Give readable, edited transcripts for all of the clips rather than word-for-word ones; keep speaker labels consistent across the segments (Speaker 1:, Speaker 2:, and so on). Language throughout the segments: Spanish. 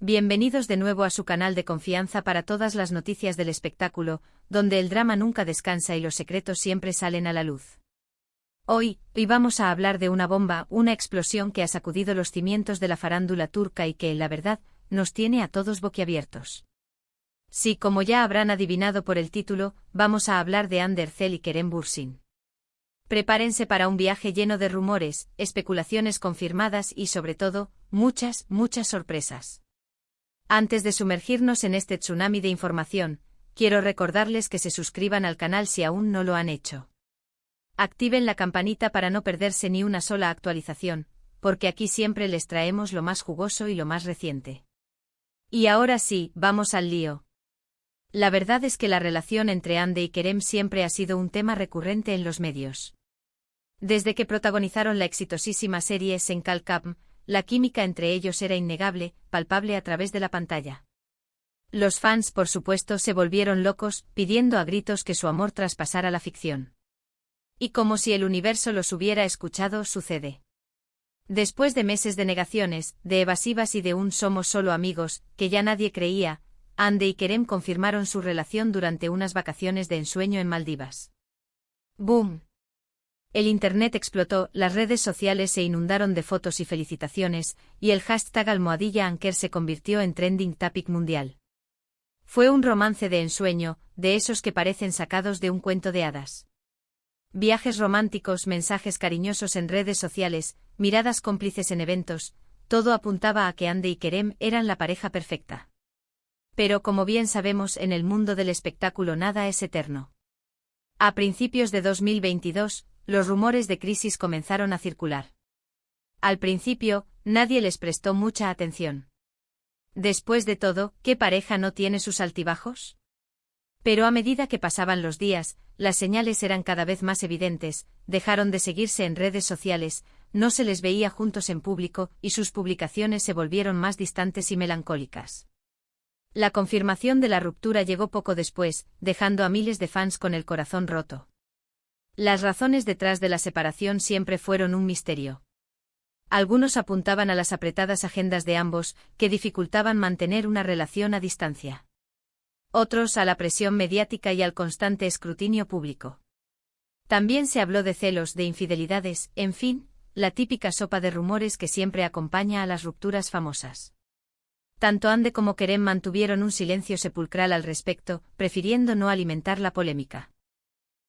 Speaker 1: Bienvenidos de nuevo a su canal de confianza para todas las noticias del espectáculo, donde el drama nunca descansa y los secretos siempre salen a la luz. Hoy vamos a hablar de una bomba, una explosión que ha sacudido los cimientos de la farándula turca y que, la verdad, nos tiene a todos boquiabiertos. Sí, como ya habrán adivinado por el título, vamos a hablar de Hande Erçel y Kerem Bürsin. Prepárense para un viaje lleno de rumores, especulaciones confirmadas y, sobre todo, muchas sorpresas. Antes de sumergirnos en este tsunami de información, quiero recordarles que se suscriban al canal si aún no lo han hecho. Activen la campanita para no perderse ni una sola actualización, porque aquí siempre les traemos lo más jugoso y lo más reciente. Y ahora sí, vamos al lío. La verdad es que la relación entre Hande y Kerem siempre ha sido un tema recurrente en los medios. Desde que protagonizaron la exitosísima serie Sen Kalkam, la química entre ellos era innegable, palpable a través de la pantalla. Los fans, por supuesto, se volvieron locos, pidiendo a gritos que su amor traspasara la ficción. Y como si el universo los hubiera escuchado, sucede. Después de meses de negaciones, de evasivas y de un somos solo amigos, que ya nadie creía, Hande y Kerem confirmaron su relación durante unas vacaciones de ensueño en Maldivas. ¡Boom! El internet explotó, las redes sociales se inundaron de fotos y felicitaciones, y el hashtag #Anker se convirtió en trending topic mundial. Fue un romance de ensueño, de esos que parecen sacados de un cuento de hadas. Viajes románticos, mensajes cariñosos en redes sociales, miradas cómplices en eventos, todo apuntaba a que Hande y Kerem eran la pareja perfecta. Pero como bien sabemos, en el mundo del espectáculo nada es eterno. A principios de 2022, los rumores de crisis comenzaron a circular. Al principio, nadie les prestó mucha atención. Después de todo, ¿qué pareja no tiene sus altibajos? Pero a medida que pasaban los días, las señales eran cada vez más evidentes, dejaron de seguirse en redes sociales, no se les veía juntos en público y sus publicaciones se volvieron más distantes y melancólicas. La confirmación de la ruptura llegó poco después, dejando a miles de fans con el corazón roto. Las razones detrás de la separación siempre fueron un misterio. Algunos apuntaban a las apretadas agendas de ambos, que dificultaban mantener una relación a distancia. Otros a la presión mediática y al constante escrutinio público. También se habló de celos, de infidelidades, en fin, la típica sopa de rumores que siempre acompaña a las rupturas famosas. Tanto Hande como Kerem mantuvieron un silencio sepulcral al respecto, prefiriendo no alimentar la polémica.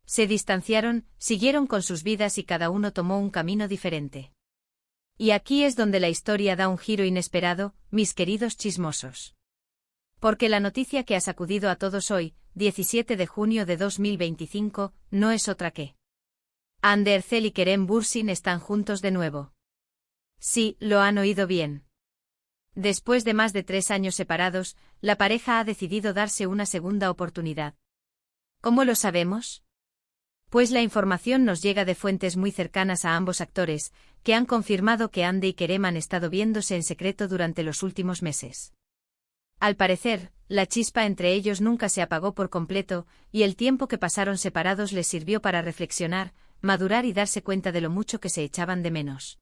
Speaker 1: Se distanciaron, siguieron con sus vidas y cada uno tomó un camino diferente. Y aquí es donde la historia da un giro inesperado, mis queridos chismosos. Porque la noticia que ha sacudido a todos hoy, 17 de junio de 2025, no es otra que Hande Erçel y Kerem Bürsin están juntos de nuevo. Sí, lo han oído bien. Después de más de 3 años separados, la pareja ha decidido darse una segunda oportunidad. ¿Cómo lo sabemos? Pues la información nos llega de fuentes muy cercanas a ambos actores, que han confirmado que Hande y Kerem han estado viéndose en secreto durante los últimos meses. Al parecer, la chispa entre ellos nunca se apagó por completo, y el tiempo que pasaron separados les sirvió para reflexionar, madurar y darse cuenta de lo mucho que se echaban de menos.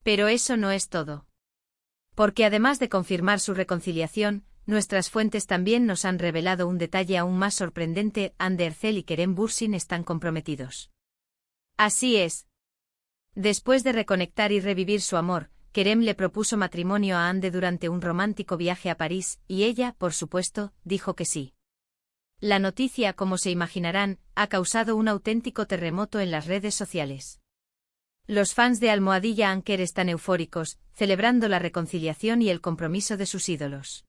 Speaker 1: Pero eso no es todo. Porque además de confirmar su reconciliación, nuestras fuentes también nos han revelado un detalle aún más sorprendente: Hande Erçel y Kerem Bürsin están comprometidos. Así es. Después de reconectar y revivir su amor, Kerem le propuso matrimonio a Hande durante un romántico viaje a París, y ella, por supuesto, dijo que sí. La noticia, como se imaginarán, ha causado un auténtico terremoto en las redes sociales. Los fans de #Anker están eufóricos, celebrando la reconciliación y el compromiso de sus ídolos.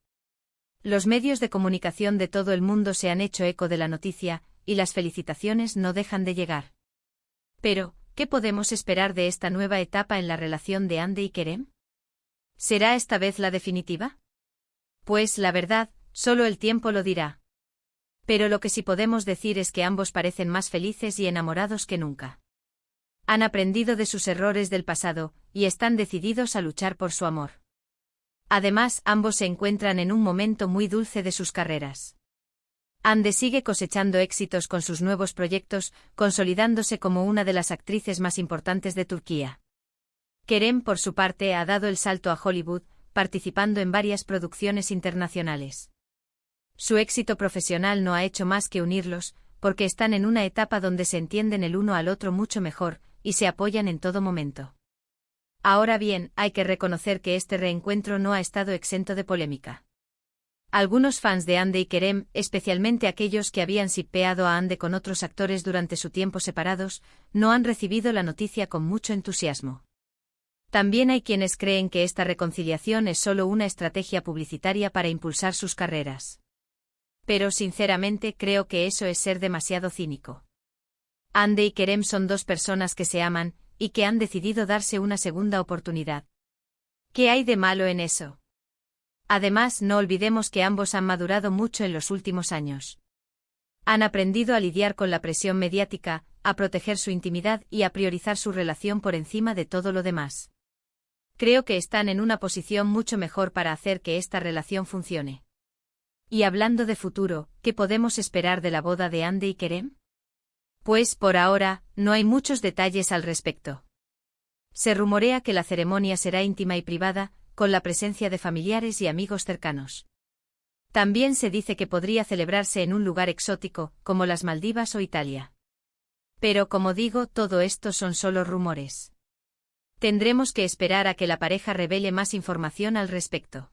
Speaker 1: Los medios de comunicación de todo el mundo se han hecho eco de la noticia, y las felicitaciones no dejan de llegar. Pero, ¿qué podemos esperar de esta nueva etapa en la relación de Hande y Kerem? ¿Será esta vez la definitiva? Pues, la verdad, solo el tiempo lo dirá. Pero lo que sí podemos decir es que ambos parecen más felices y enamorados que nunca. Han aprendido de sus errores del pasado, y están decididos a luchar por su amor. Además, ambos se encuentran en un momento muy dulce de sus carreras. Hande sigue cosechando éxitos con sus nuevos proyectos, consolidándose como una de las actrices más importantes de Turquía. Kerem, por su parte, ha dado el salto a Hollywood, participando en varias producciones internacionales. Su éxito profesional no ha hecho más que unirlos, porque están en una etapa donde se entienden el uno al otro mucho mejor, y se apoyan en todo momento. Ahora bien, hay que reconocer que este reencuentro no ha estado exento de polémica. Algunos fans de Hande y Kerem, especialmente aquellos que habían shippeado a Hande con otros actores durante su tiempo separados, no han recibido la noticia con mucho entusiasmo. También hay quienes creen que esta reconciliación es solo una estrategia publicitaria para impulsar sus carreras. Pero sinceramente creo que eso es ser demasiado cínico. Hande y Kerem son dos personas que se aman, y que han decidido darse una segunda oportunidad. ¿Qué hay de malo en eso? Además, no olvidemos que ambos han madurado mucho en los últimos años. Han aprendido a lidiar con la presión mediática, a proteger su intimidad y a priorizar su relación por encima de todo lo demás. Creo que están en una posición mucho mejor para hacer que esta relación funcione. Y hablando de futuro, ¿qué podemos esperar de la boda de Hande y Kerem? Pues por ahora, no hay muchos detalles al respecto. Se rumorea que la ceremonia será íntima y privada, con la presencia de familiares y amigos cercanos. También se dice que podría celebrarse en un lugar exótico, como las Maldivas o Italia. Pero como digo, todo esto son solo rumores. Tendremos que esperar a que la pareja revele más información al respecto.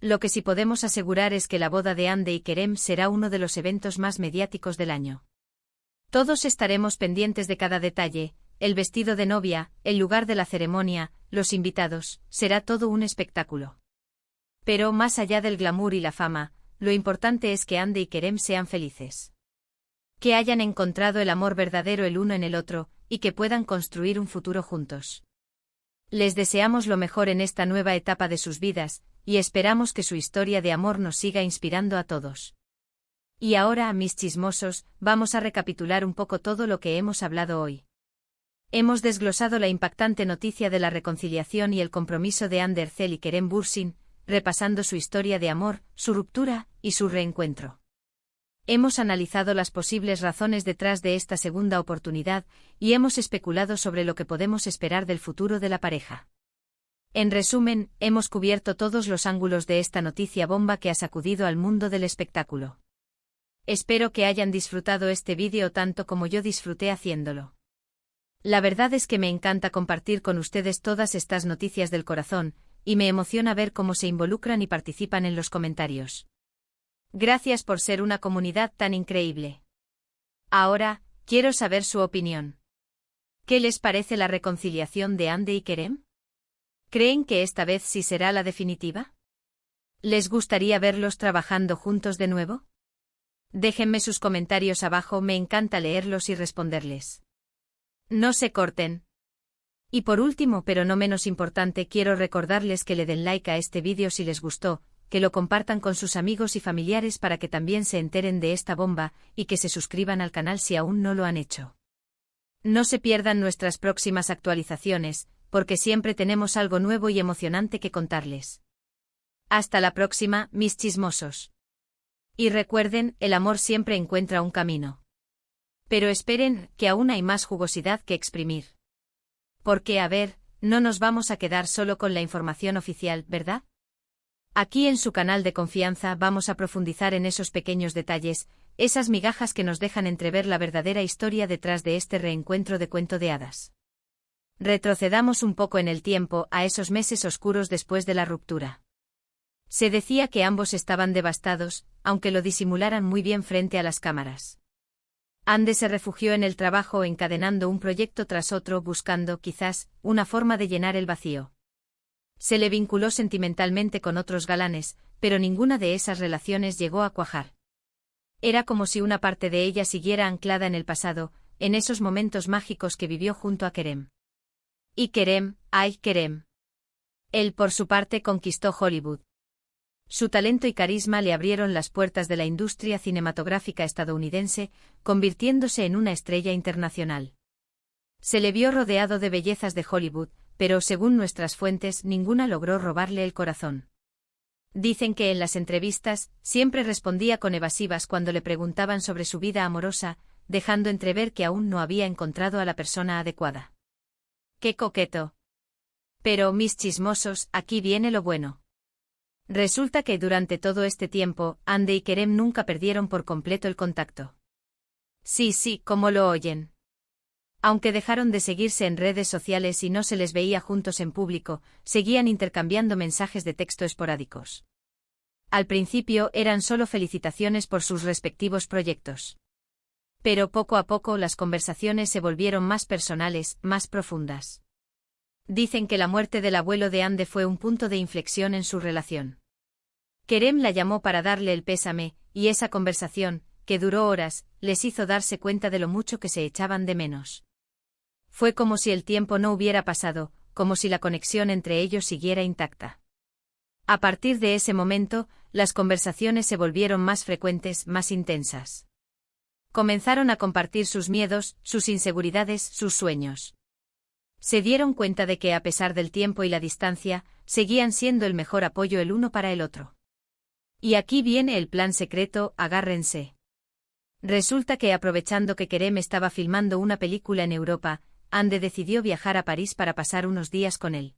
Speaker 1: Lo que sí podemos asegurar es que la boda de Hande y Kerem será uno de los eventos más mediáticos del año. Todos estaremos pendientes de cada detalle, el vestido de novia, el lugar de la ceremonia, los invitados, será todo un espectáculo. Pero más allá del glamour y la fama, lo importante es que Hande y Kerem sean felices. Que hayan encontrado el amor verdadero el uno en el otro, y que puedan construir un futuro juntos. Les deseamos lo mejor en esta nueva etapa de sus vidas, y esperamos que su historia de amor nos siga inspirando a todos. Y ahora, mis chismosos, vamos a recapitular un poco todo lo que hemos hablado hoy. Hemos desglosado la impactante noticia de la reconciliación y el compromiso de Hande Erçel y Kerem Bürsin, repasando su historia de amor, su ruptura y su reencuentro. Hemos analizado las posibles razones detrás de esta segunda oportunidad y hemos especulado sobre lo que podemos esperar del futuro de la pareja. En resumen, hemos cubierto todos los ángulos de esta noticia bomba que ha sacudido al mundo del espectáculo. Espero que hayan disfrutado este vídeo tanto como yo disfruté haciéndolo. La verdad es que me encanta compartir con ustedes todas estas noticias del corazón, y me emociona ver cómo se involucran y participan en los comentarios. Gracias por ser una comunidad tan increíble. Ahora, quiero saber su opinión. ¿Qué les parece la reconciliación de Hande y Kerem? ¿Creen que esta vez sí será la definitiva? ¿Les gustaría verlos trabajando juntos de nuevo? Déjenme sus comentarios abajo, me encanta leerlos y responderles. No se corten. Y por último, pero no menos importante, quiero recordarles que le den like a este vídeo si les gustó, que lo compartan con sus amigos y familiares para que también se enteren de esta bomba, y que se suscriban al canal si aún no lo han hecho. No se pierdan nuestras próximas actualizaciones, porque siempre tenemos algo nuevo y emocionante que contarles. Hasta la próxima, mis chismosos. Y recuerden, el amor siempre encuentra un camino. Pero esperen, que aún hay más jugosidad que exprimir. Porque, a ver, no nos vamos a quedar solo con la información oficial, ¿verdad? Aquí en su canal de confianza vamos a profundizar en esos pequeños detalles, esas migajas que nos dejan entrever la verdadera historia detrás de este reencuentro de cuento de hadas. Retrocedamos un poco en el tiempo, a esos meses oscuros después de la ruptura. Se decía que ambos estaban devastados, aunque lo disimularan muy bien frente a las cámaras. Hande se refugió en el trabajo encadenando un proyecto tras otro buscando, quizás, una forma de llenar el vacío. Se le vinculó sentimentalmente con otros galanes, pero ninguna de esas relaciones llegó a cuajar. Era como si una parte de ella siguiera anclada en el pasado, en esos momentos mágicos que vivió junto a Kerem. Y Kerem, ¡ay Kerem! Él por su parte conquistó Hollywood. Su talento y carisma le abrieron las puertas de la industria cinematográfica estadounidense, convirtiéndose en una estrella internacional. Se le vio rodeado de bellezas de Hollywood, pero según nuestras fuentes ninguna logró robarle el corazón. Dicen que en las entrevistas siempre respondía con evasivas cuando le preguntaban sobre su vida amorosa, dejando entrever que aún no había encontrado a la persona adecuada. ¡Qué coqueto! Pero, mis chismosos, aquí viene lo bueno. Resulta que durante todo este tiempo, Ande y Kerem nunca perdieron por completo el contacto. Sí, como lo oyen. Aunque dejaron de seguirse en redes sociales y no se les veía juntos en público, seguían intercambiando mensajes de texto esporádicos. Al principio eran solo felicitaciones por sus respectivos proyectos. Pero poco a poco las conversaciones se volvieron más personales, más profundas. Dicen que la muerte del abuelo de Ande fue un punto de inflexión en su relación. Kerem la llamó para darle el pésame, y esa conversación, que duró horas, les hizo darse cuenta de lo mucho que se echaban de menos. Fue como si el tiempo no hubiera pasado, como si la conexión entre ellos siguiera intacta. A partir de ese momento, las conversaciones se volvieron más frecuentes, más intensas. Comenzaron a compartir sus miedos, sus inseguridades, sus sueños. Se dieron cuenta de que a pesar del tiempo y la distancia, seguían siendo el mejor apoyo el uno para el otro. Y aquí viene el plan secreto, agárrense. Resulta que aprovechando que Kerem estaba filmando una película en Europa, Ande decidió viajar a París para pasar unos días con él.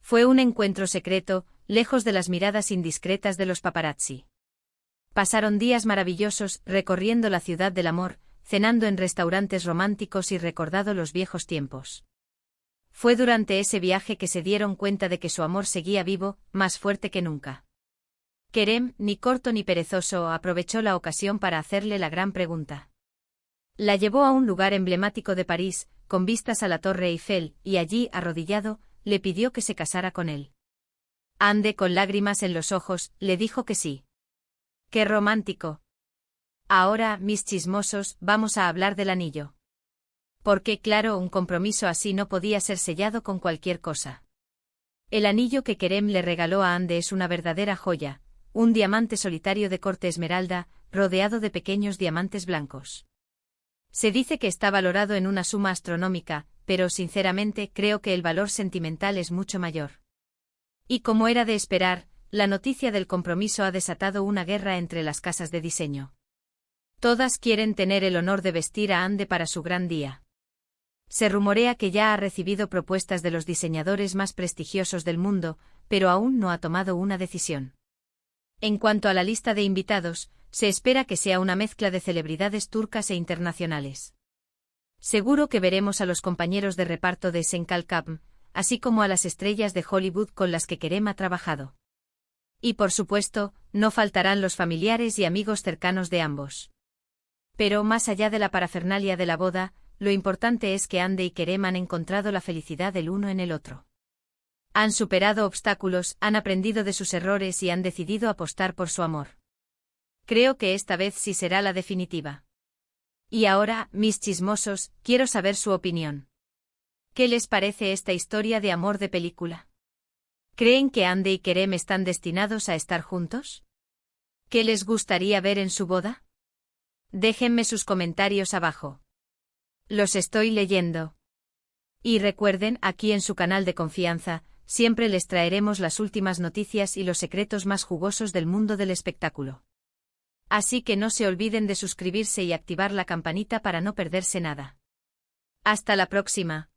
Speaker 1: Fue un encuentro secreto, lejos de las miradas indiscretas de los paparazzi. Pasaron días maravillosos, recorriendo la ciudad del amor, cenando en restaurantes románticos y recordando los viejos tiempos. Fue durante ese viaje que se dieron cuenta de que su amor seguía vivo, más fuerte que nunca. Kerem, ni corto ni perezoso, aprovechó la ocasión para hacerle la gran pregunta. La llevó a un lugar emblemático de París, con vistas a la Torre Eiffel, y allí, arrodillado, le pidió que se casara con él. Ande, con lágrimas en los ojos, le dijo que sí. ¡Qué romántico! Ahora, mis chismosos, vamos a hablar del anillo. Porque, claro, un compromiso así no podía ser sellado con cualquier cosa. El anillo que Kerem le regaló a Ande es una verdadera joya, un diamante solitario de corte esmeralda, rodeado de pequeños diamantes blancos. Se dice que está valorado en una suma astronómica, pero sinceramente creo que el valor sentimental es mucho mayor. Y como era de esperar, la noticia del compromiso ha desatado una guerra entre las casas de diseño. Todas quieren tener el honor de vestir a Ande para su gran día. Se rumorea que ya ha recibido propuestas de los diseñadores más prestigiosos del mundo, pero aún no ha tomado una decisión. En cuanto a la lista de invitados, se espera que sea una mezcla de celebridades turcas e internacionales. Seguro que veremos a los compañeros de reparto de Senkalkapm, así como a las estrellas de Hollywood con las que Kerem ha trabajado. Y por supuesto, no faltarán los familiares y amigos cercanos de ambos. Pero más allá de la parafernalia de la boda, lo importante es que Ande y Kerem han encontrado la felicidad el uno en el otro. Han superado obstáculos, han aprendido de sus errores y han decidido apostar por su amor. Creo que esta vez sí será la definitiva. Y ahora, mis chismosos, quiero saber su opinión. ¿Qué les parece esta historia de amor de película? ¿Creen que Ande y Kerem están destinados a estar juntos? ¿Qué les gustaría ver en su boda? Déjenme sus comentarios abajo. Los estoy leyendo. Y recuerden, aquí en su canal de confianza, siempre les traeremos las últimas noticias y los secretos más jugosos del mundo del espectáculo. Así que no se olviden de suscribirse y activar la campanita para no perderse nada. Hasta la próxima.